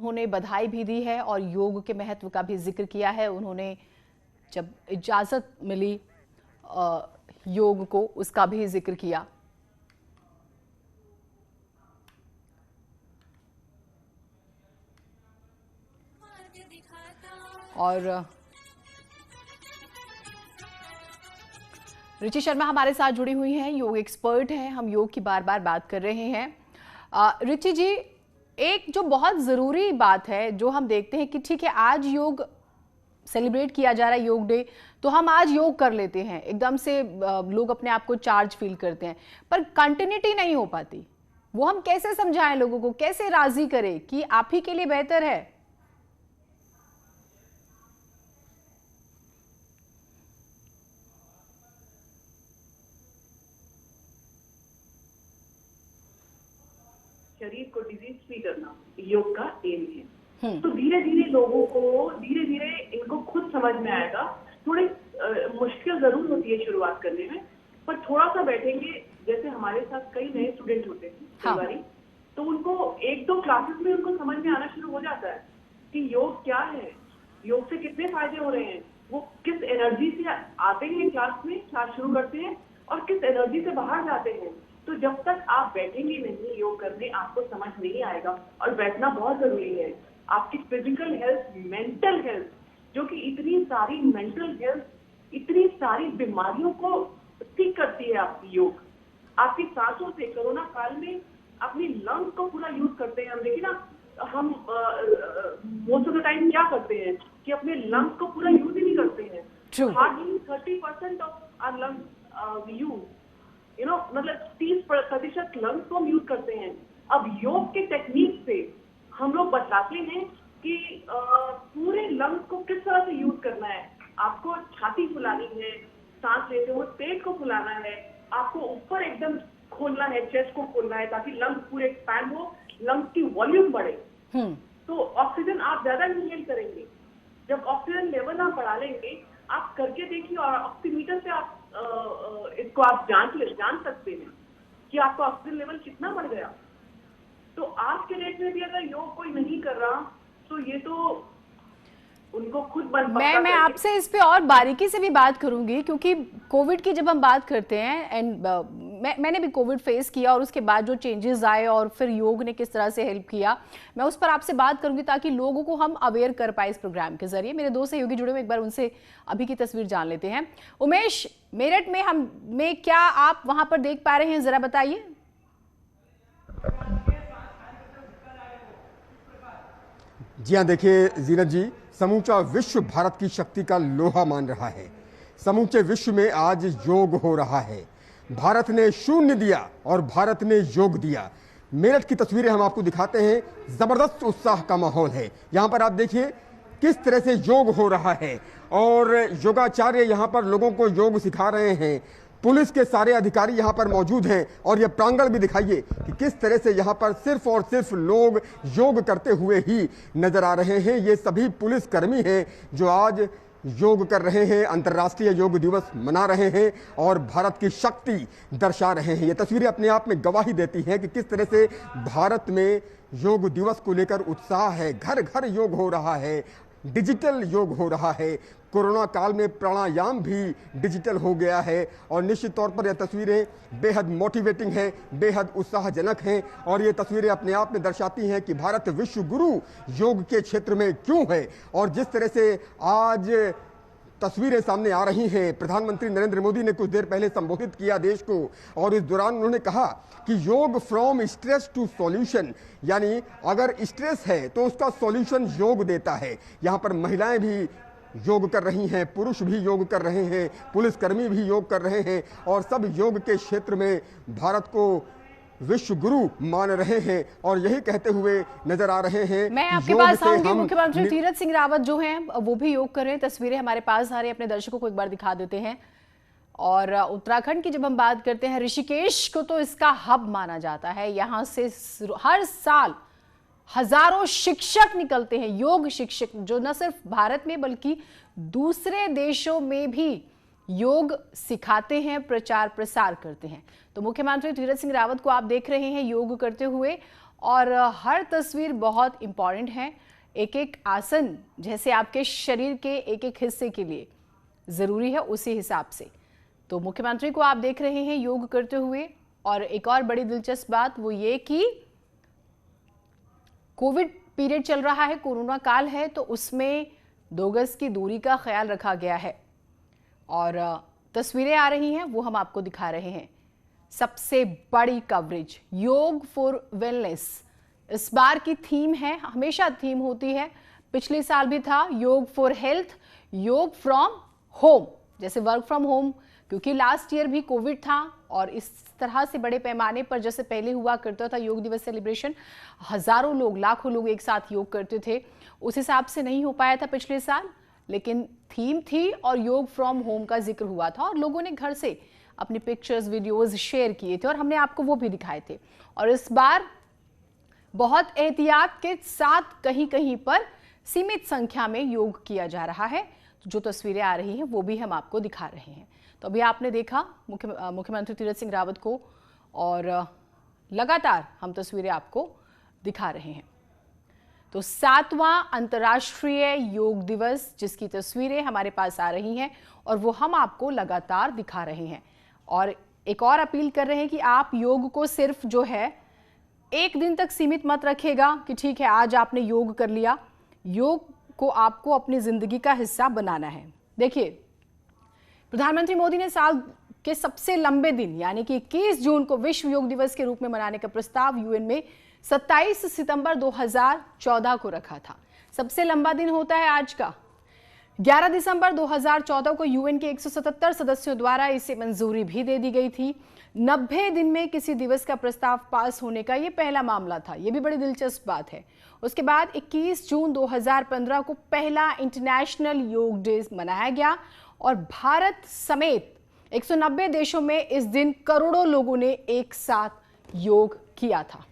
उन्होंने बधाई भी दी है और योग के महत्व का भी जिक्र किया है। उन्होंने जब इजाजत मिली योग को, उसका भी जिक्र किया। और रुचि शर्मा हमारे साथ जुड़ी हुई हैं, योग एक्सपर्ट हैं। हम योग की बार बार बात कर रहे हैं। रुचि जी, एक जो बहुत ज़रूरी बात है जो हम देखते हैं कि ठीक है आज योग सेलिब्रेट किया जा रहा है, योग डे, तो हम आज योग कर लेते हैं, एकदम से लोग अपने आप को चार्ज फील करते हैं, पर कंटिन्यूटी नहीं हो पाती। वो हम कैसे समझाएं लोगों को, कैसे राजी करें कि आप ही के लिए बेहतर है? शरीर को डिजीज फ्री करना योग का एम है। तो धीरे धीरे लोगों को इनको खुद समझ में आएगा। थोड़ी मुश्किल जरूर होती है शुरुआत करने में, पर थोड़ा सा बैठेंगे, जैसे हमारे साथ कई नए स्टूडेंट होते हैं कई बारी, तो उनको एक दो क्लासेस में उनको समझ में आना शुरू हो जाता है कि योग क्या है, योग से कितने फायदे हो रहे हैं, वो किस एनर्जी से आते हैं क्लास शुरू करते हैं और किस एनर्जी से बाहर जाते हैं। तो जब तक आप बैठेंगे नहीं योग करने, आपको समझ नहीं आएगा। और बैठना बहुत जरूरी है। आपकी फिजिकल हेल्थ, मेंटल हेल्थ, जो कि इतनी सारी मेंटल हेल्थ, इतनी सारी बीमारियों को ठीक करती है आपकी योग। आपकी सांसों से कोरोना काल में अपनी लंग्स को पूरा यूज करते हैं हम। देखिए ना, हम मोस्ट ऑफ द टाइम क्या करते हैं कि अपने लंग्स को पूरा यूज ही नहीं करते हैं। Hardly 30% of our lungs use, मतलब 30% लंग्स को हम यूज करते हैं। अब योग के टेक्निक से हम लोग बताते हैं कि पूरे लंग्स को किस तरह से यूज करना है। आपको छाती फुलानी है, सांस लेते हुए पेट को फुलाना है, आपको ऊपर एकदम खोलना है, चेस्ट को खोलना है, ताकि लंग्स पूरे एक्सपैंड हो, लंग्स की वॉल्यूम बढ़े। तो ऑक्सीजन आप ज्यादा इनहेल करेंगे। जब ऑक्सीजन लेवल आप बढ़ा लेंगे, आप करके देखिए, और ऑक्सीमीटर से आप इसको आप जान सकते हैं कि आपका ऑक्सीजन लेवल कितना बढ़ गया। तो आज के डेट में भी अगर योग कोई नहीं कर रहा, तो ये तो उनको खुद मैं आपसे इस पे और बारीकी से भी बात करूंगी, क्योंकि कोविड की जब हम बात करते हैं, एंड मैंने भी कोविड फेस किया और उसके बाद जो चेंजेस आए और फिर योग ने किस तरह से हेल्प किया, मैं उस पर आपसे बात करूंगी ताकि लोगों को हम अवेयर कर पाए इस प्रोग्राम के जरिए। मेरे दो सहयोगी जुड़े हुए, एक बार उनसे अभी की तस्वीर जान लेते हैं। उमेश, मेरठ में क्या आप वहां पर देख पा रहे हैं, जरा बताइए। जी हाँ, देखिए जीनत जी, समूचा विश्व भारत की शक्ति का लोहा मान रहा है। समूचे विश्व में आज योग हो रहा है। भारत ने शून्य दिया और भारत ने योग दिया। मेरठ की तस्वीरें हम आपको दिखाते हैं। जबरदस्त उत्साह का माहौल है यहाँ पर। आप देखिए किस तरह से योग हो रहा है और योगाचार्य यहाँ पर लोगों को योग सिखा रहे हैं। पुलिस के सारे अधिकारी यहाँ पर मौजूद हैं और यह प्रांगण भी दिखाइए कि किस तरह से यहाँ पर सिर्फ और सिर्फ लोग योग करते हुए ही नजर आ रहे हैं। ये सभी पुलिस कर्मी हैं जो आज योग कर रहे हैं, अंतर्राष्ट्रीय योग दिवस मना रहे हैं और भारत की शक्ति दर्शा रहे हैं। ये तस्वीरें अपने आप में गवाही देती हैं कि किस तरह से भारत में योग दिवस को लेकर उत्साह है। घर घर योग हो रहा है, डिजिटल योग हो रहा है। कोरोना काल में प्राणायाम भी डिजिटल हो गया है और निश्चित तौर पर यह तस्वीरें बेहद मोटिवेटिंग हैं, बेहद उत्साहजनक हैं और ये तस्वीरें अपने आप में दर्शाती हैं कि भारत विश्व गुरु योग के क्षेत्र में क्यों है। और जिस तरह से आज तस्वीरें सामने आ रही हैं, प्रधानमंत्री नरेंद्र मोदी ने कुछ देर पहले संबोधित किया देश को और इस दौरान उन्होंने कहा कि योग फ्रॉम स्ट्रेस टू सॉल्यूशन, यानी अगर स्ट्रेस है तो उसका सॉल्यूशन योग देता है। यहाँ पर महिलाएं भी योग कर रही हैं, पुरुष भी योग कर रहे हैं, पुलिसकर्मी भी योग कर रहे हैं और सब योग के क्षेत्र में भारत को विश्व गुरु मान रहे हैं और यही कहते हुए नजर आ रहे हैं। मैं आपके पास आऊंगी। मुख्यमंत्री तीरथ सिंह रावत जो हैं वो भी योग कर रहे हैं। तस्वीरें हमारे पास आ रही हैं, अपने दर्शकों को एक बार दिखा देते हैं। और उत्तराखंड की जब हम बात करते हैं, ऋषिकेश को तो इसका हब माना जाता है। यहाँ से हर साल हजारों शिक्षक निकलते हैं, योग शिक्षक, जो न सिर्फ भारत में बल्कि दूसरे देशों में भी योग सिखाते हैं, प्रचार प्रसार करते हैं। तो मुख्यमंत्री तीरथ सिंह रावत को आप देख रहे हैं योग करते हुए, और हर तस्वीर बहुत इंपॉर्टेंट है। एक एक आसन जैसे आपके शरीर के एक एक हिस्से के लिए जरूरी है, उसी हिसाब से तो मुख्यमंत्री को आप देख रहे हैं योग करते हुए। और एक और बड़ी दिलचस्प बात वो ये कि कोविड पीरियड चल रहा है, कोरोना काल है, तो उसमें 2 गज की दूरी का ख्याल रखा गया है। और तस्वीरें आ रही हैं वो हम आपको दिखा रहे हैं। सबसे बड़ी कवरेज योग फॉर वेलनेस इस बार की थीम है, हमेशा थीम होती है, पिछले साल भी था योग फॉर हेल्थ, योग फ्रॉम होम, जैसे वर्क फ्रॉम होम, क्योंकि लास्ट ईयर भी कोविड था और इस तरह से बड़े पैमाने पर जैसे पहले हुआ करता था योग दिवस सेलिब्रेशन, हजारों लोग, लाखों लोग एक साथ योग करते थे, उस हिसाब से नहीं हो पाया था पिछले साल, लेकिन थीम थी और योग फ्रॉम होम का जिक्र हुआ था और लोगों ने घर से अपनी पिक्चर्स, वीडियोस शेयर किए थे और हमने आपको वो भी दिखाए थे। और इस बार बहुत एहतियात के साथ कहीं कहीं पर सीमित संख्या में योग किया जा रहा है। जो तस्वीरें आ रही हैं वो भी हम आपको दिखा रहे हैं। तो अभी आपने देखा मुख्यमंत्री तीरथ सिंह रावत को, और लगातार हम तस्वीरें आपको दिखा रहे हैं। तो 7वां अंतर्राष्ट्रीय योग दिवस जिसकी तस्वीरें हमारे पास आ रही हैं और वो हम आपको लगातार दिखा रहे हैं। और एक और अपील कर रहे हैं कि आप योग को सिर्फ जो है एक दिन तक सीमित मत रखेगा कि ठीक है आज आपने योग कर लिया। योग को आपको अपनी जिंदगी का हिस्सा बनाना है। देखिए, प्रधानमंत्री मोदी ने साल के सबसे लंबे दिन यानी कि 21 जून को विश्व योग दिवस के रूप में मनाने का प्रस्ताव यूएन में 27 सितंबर 2014 को रखा था। सबसे लंबा दिन होता है आज का। 11 दिसंबर 2014 को यूएन के 177 सदस्यों द्वारा इसे मंजूरी भी दे दी गई थी। 90 दिन में किसी दिवस का प्रस्ताव पास होने का यह पहला मामला था। यह भी बड़ी दिलचस्प बात है। उसके बाद 21 जून 2015 को पहला इंटरनेशनल योग डे मनाया गया और भारत समेत 190 देशों में इस दिन करोड़ों लोगों ने एक साथ योग किया था।